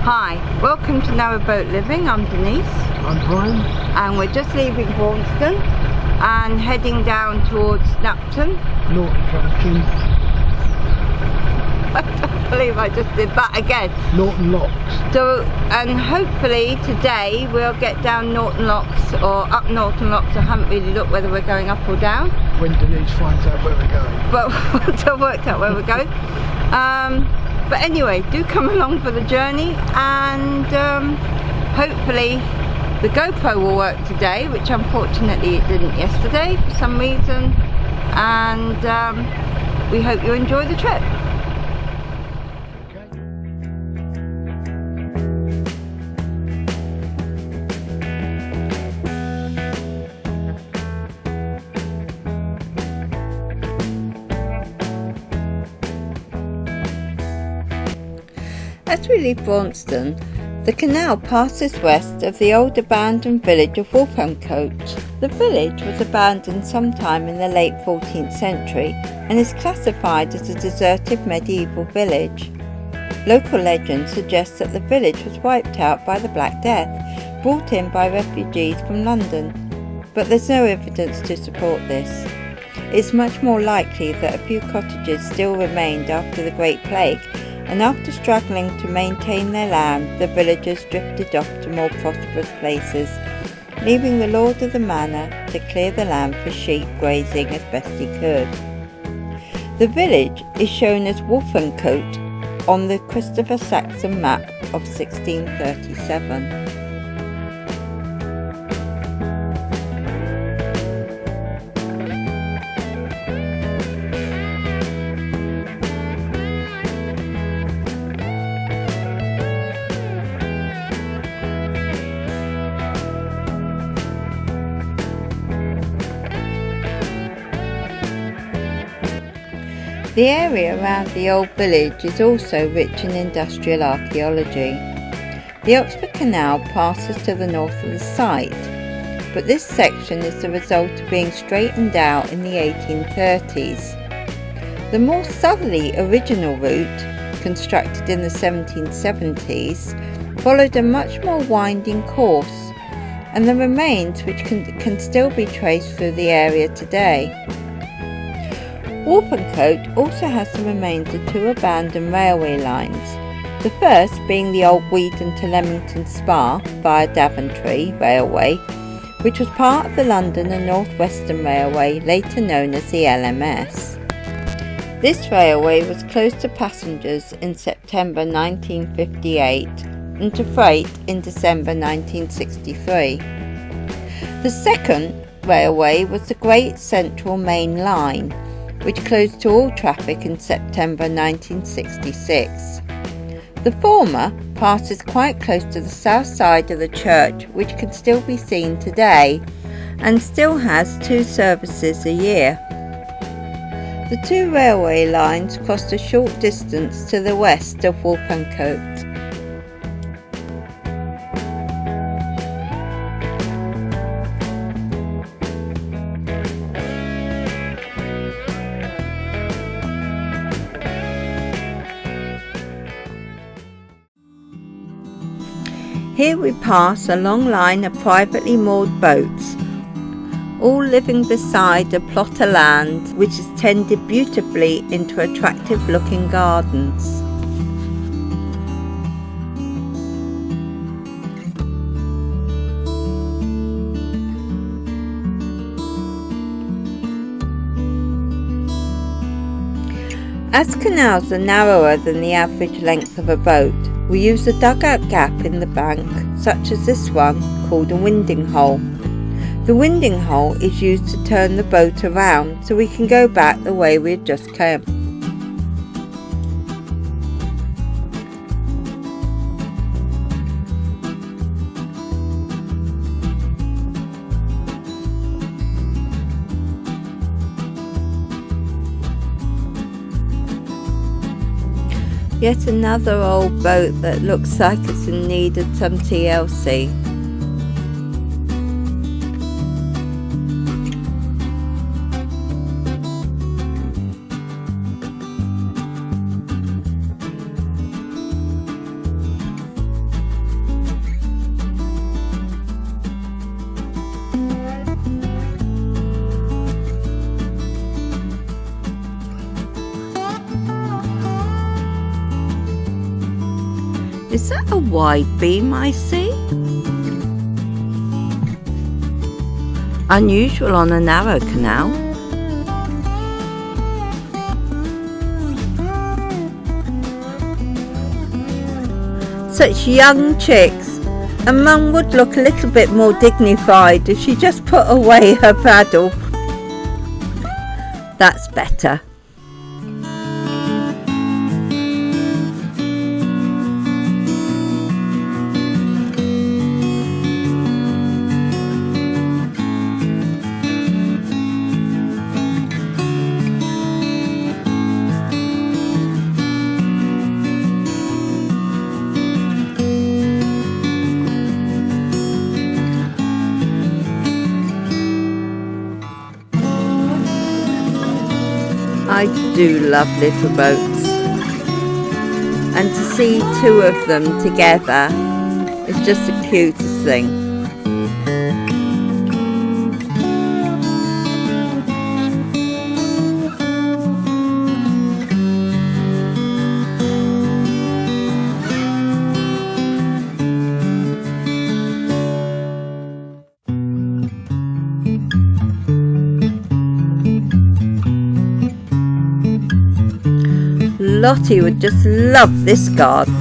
Hi, welcome to Narrowboat Living. I'm Denise. I'm Brian. And we're just leaving Braunston and heading down towards Napton. Norton Junction. I can't believe I just did that again. Norton Locks. So, and hopefully today we'll get down Norton Locks or up Norton Locks. I haven't really looked whether we're going up or down. When Denise finds out where we're going. But once I've worked out where we're going. But anyway, do come along for the journey, and hopefully the GoPro will work today, which unfortunately it didn't yesterday for some reason, and we hope you enjoy the trip. As we leave Braunston, the canal passes west of the old abandoned village of Wolfencote. The village was abandoned sometime in the late 14th century and is classified as a deserted medieval village. Local legend suggests that the village was wiped out by the Black Death, brought in by refugees from London, but there's no evidence to support this. It's much more likely that a few cottages still remained after the Great Plague, and after struggling to maintain their land, the villagers drifted off to more prosperous places, leaving the lord of the manor to clear the land for sheep grazing as best he could. The village is shown as Wolfencote on the Christopher Saxon map of 1637. The area around the old village is also rich in industrial archaeology. The Oxford Canal passes to the north of the site, but this section is the result of being straightened out in the 1830s. The more southerly original route, constructed in the 1770s, followed a much more winding course, and the remains which can still be traced through the area today. Wolfencote also has the remains of two abandoned railway lines, the first being the old Weedon to Leamington Spa via Daventry Railway, which was part of the London and North Western Railway, later known as the LMS. This railway was closed to passengers in September 1958 and to freight in December 1963. The second railway was the Great Central Main Line, which closed to all traffic in September 1966. The former passes quite close to the south side of the church, which can still be seen today, and still has 2 services a year. The 2 railway lines crossed a short distance to the west of Wolfencote. Here we pass a long line of privately moored boats, all living beside a plot of land which is tended beautifully into attractive looking gardens. As canals are narrower than the average length of a boat, we use a dugout gap in the bank, such as this one, called a winding hole. The winding hole is used to turn the boat around so we can go back the way we had just come. Yet another old boat that looks like it's in need of some TLC. Is that a wide beam I see? Unusual on a narrow canal. Such young chicks, and Mum would look a little bit more dignified if she just put away her paddle. That's better. I do love little boats, and to see two of them together is just the cutest thing. Lottie would just love this garden.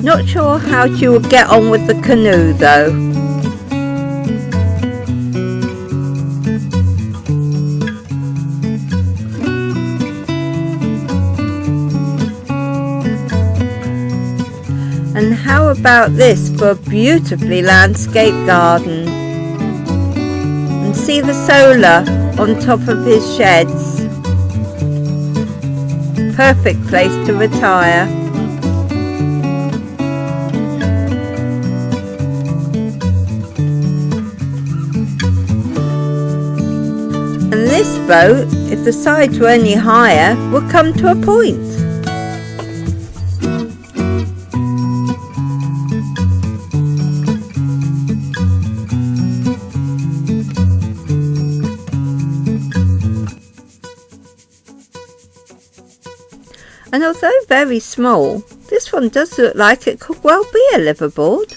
Not sure how she would get on with the canoe though. And how about this for a beautifully landscaped garden? See the solar on top of his sheds. Perfect place to retire. And this boat, if the sides were any higher, would come to a point. And although very small, this one does look like it could well be a liveaboard.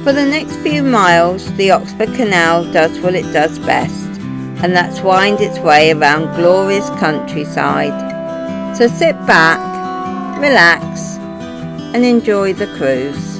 For the next few miles, the Oxford Canal does what it does best, and that's wind its way around glorious countryside. So sit back, relax, and enjoy the cruise.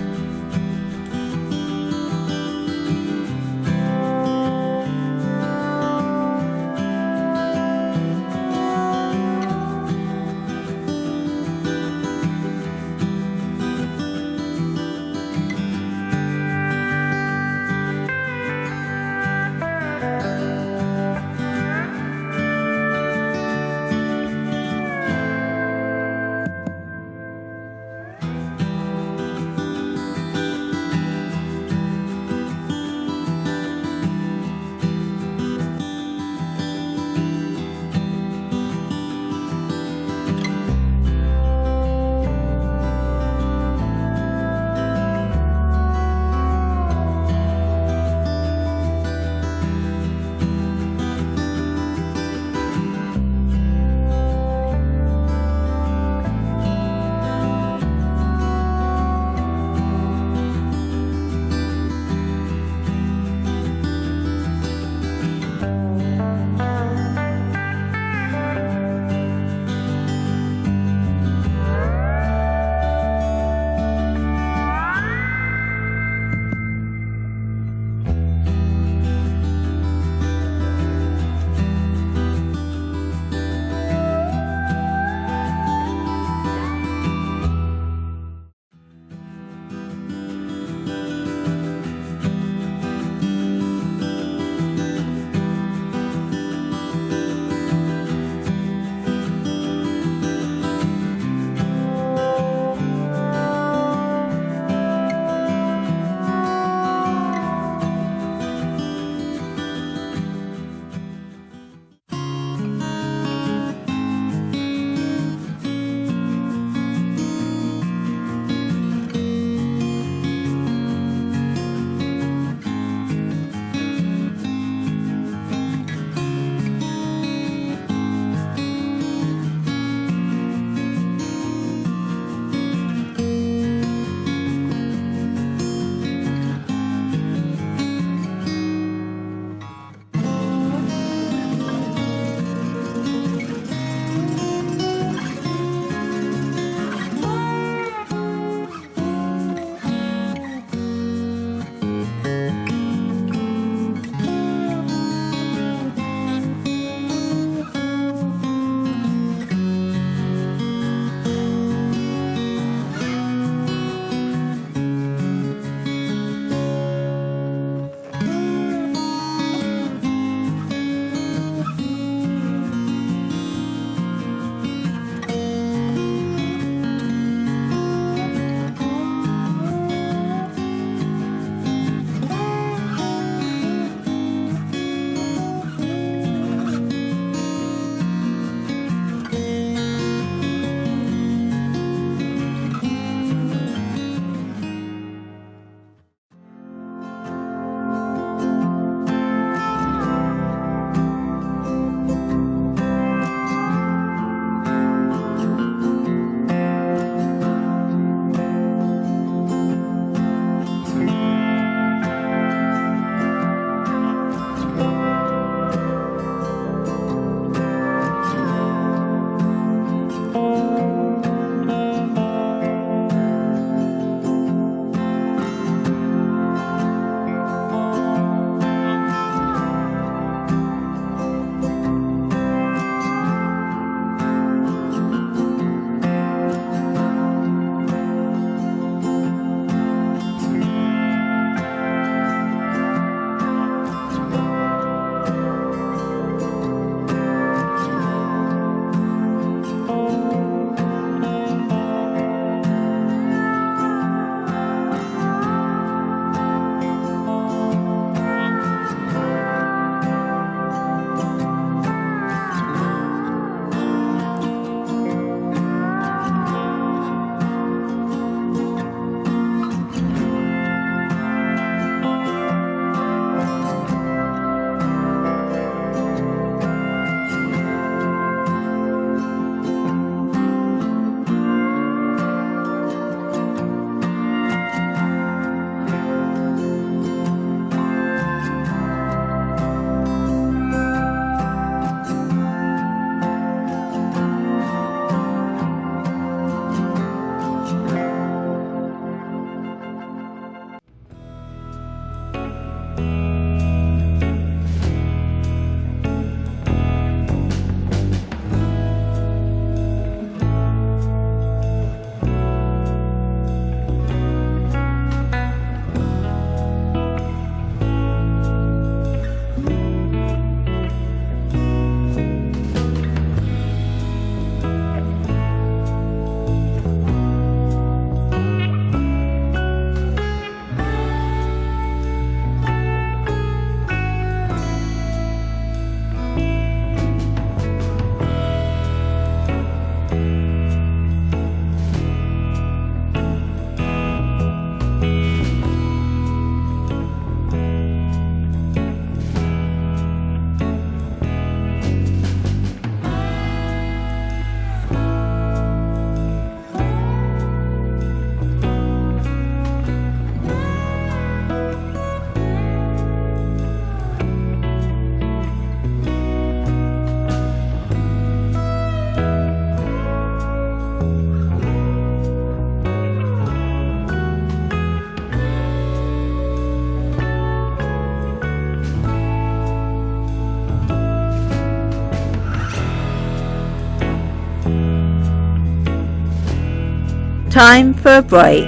Time for a break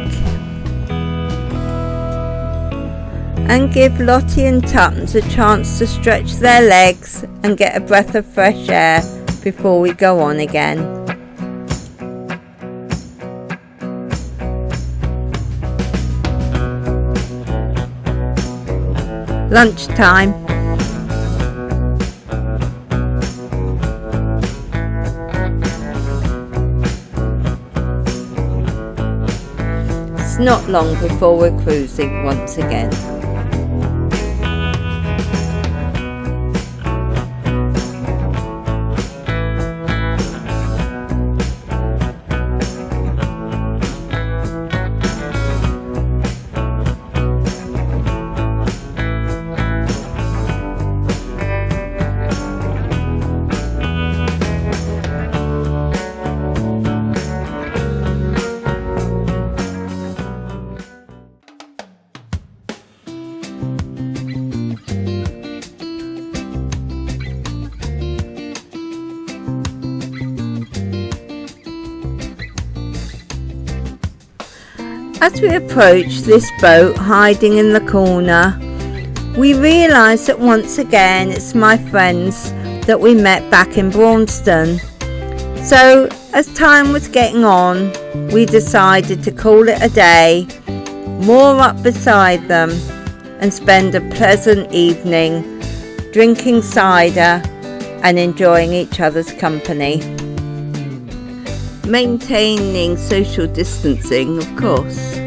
and give Lottie and Tuttons a chance to stretch their legs and get a breath of fresh air before we go on again. Lunchtime. It's not long before we're cruising once again. As we approach this boat hiding in the corner, we realise that once again it's my friends that we met back in Braunston. So as time was getting on, we decided to call it a day, moor up beside them and spend a pleasant evening drinking cider and enjoying each other's company. Maintaining social distancing, of course.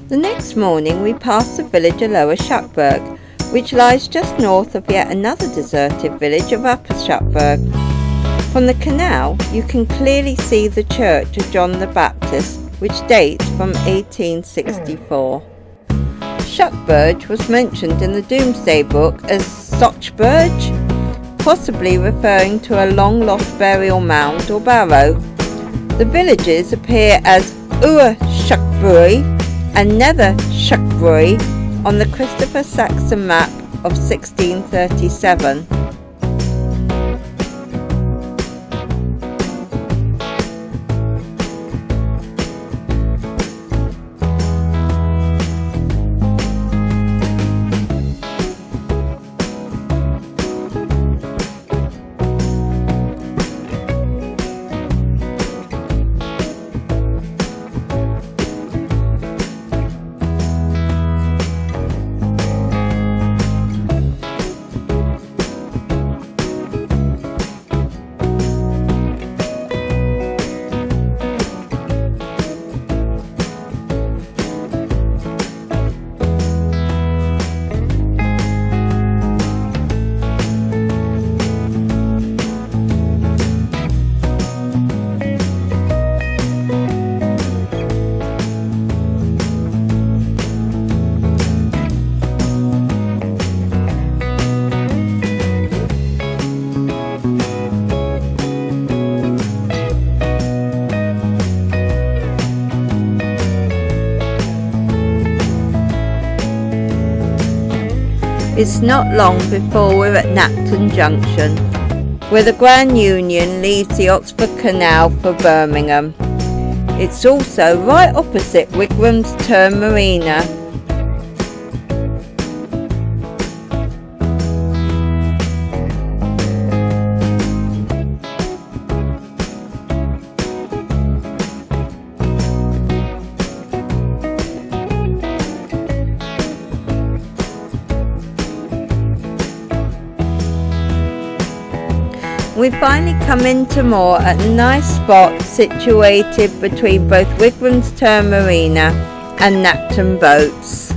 The next morning we passed the village of Lower Shuckburgh, which lies just north of yet another deserted village of Upper Shuckburgh. From the canal you can clearly see the church of John the Baptist, which dates from 1864. Shuckburgh was mentioned in the Domesday Book as Sochburgh, possibly referring to a long lost burial mound or barrow. The villages appear as Ur Shuckburgh and Nether Shuckburgh on the Christopher Saxon map of 1637. It's not long before we're at Napton Junction, where the Grand Union leaves the Oxford Canal for Birmingham. It's also right opposite Wigram's Turn Marina. We finally come into moor at a nice spot situated between both Wigram's Turn Marina and Napton boats.